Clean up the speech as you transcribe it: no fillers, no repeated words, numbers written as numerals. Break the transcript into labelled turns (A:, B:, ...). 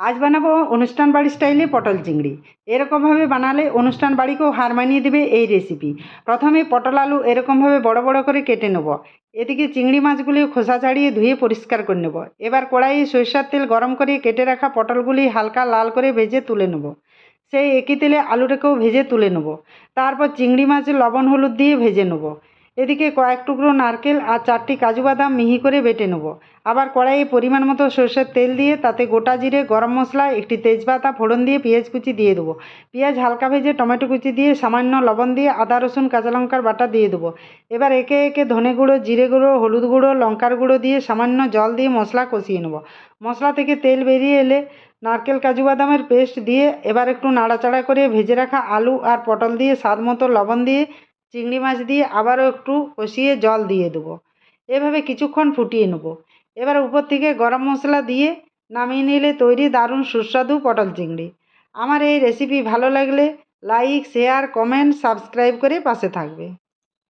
A: আজ বানাবো অনুষ্ঠান বাড়ি স্টাইলে পটল চিংড়ি। এরকমভাবে বানালে অনুষ্ঠান বাড়িকেও হার মানিয়ে দেবে এই রেসিপি। প্রথমে পটল আলু এরকমভাবে বড় বড় করে কেটে নেব। এদিকে চিংড়ি মাছগুলি খোসা ছাড়িয়ে ধুয়ে পরিষ্কার করে নেব। এবার কড়াইয়ে সরিষার তেল গরম করে কেটে রাখা পটলগুলি হালকা লাল করে ভেজে তুলে নেব। সেই একই তেলে আলুটাকেও ভেজে তুলে নেব। তারপর চিংড়ি মাছ লবণ হলুদ দিয়ে ভেজে নেব। এদিকে কয়েক টুকরো নারকেল আর 4টি কাজু বাদাম মিহি করে বেটে নেব। আবার কড়াইয়ে পরিমাণ মতো সরষের তেল দিয়ে তাতে গোটা জিরে, গরম মশলা, একটি তেজপাতা ফোড়ন দিয়ে পেঁয়াজ কুচি দিয়ে দেবো। পেঁয়াজ হালকা ভেজে টমেটো কুচি দিয়ে সামান্য লবণ দিয়ে আদা রসুন কাঁচা লঙ্কার বাটা দিয়ে দেবো। এবার একে একে ধনে গুঁড়ো, জিরে গুঁড়ো, হলুদ গুঁড়ো, লঙ্কার গুঁড়ো দিয়ে সামান্য জল দিয়ে মশলা কষিয়ে নেব। মশলা থেকে তেল বেরিয়ে এলে নারকেল কাজু বাদামের পেস্ট দিয়ে এবার একটু নাড়াচাড়া করে ভেজে রাখা আলু আর পটল দিয়ে স্বাদ মতো লবণ দিয়ে চিংড়ি মাছ দিয়ে আবারও একটু কষিয়ে জল দিয়ে দেবো। এভাবে কিছুক্ষণ ফুটিয়ে নেব। এবার উপর থেকে গরম মশলা দিয়ে নামিয়ে নিলে তৈরি দারুণ সুস্বাদু পটল চিংড়ি। আমার এই রেসিপি ভালো লাগলে লাইক, শেয়ার, কমেন্ট, সাবস্ক্রাইব করে পাশে থাকবে।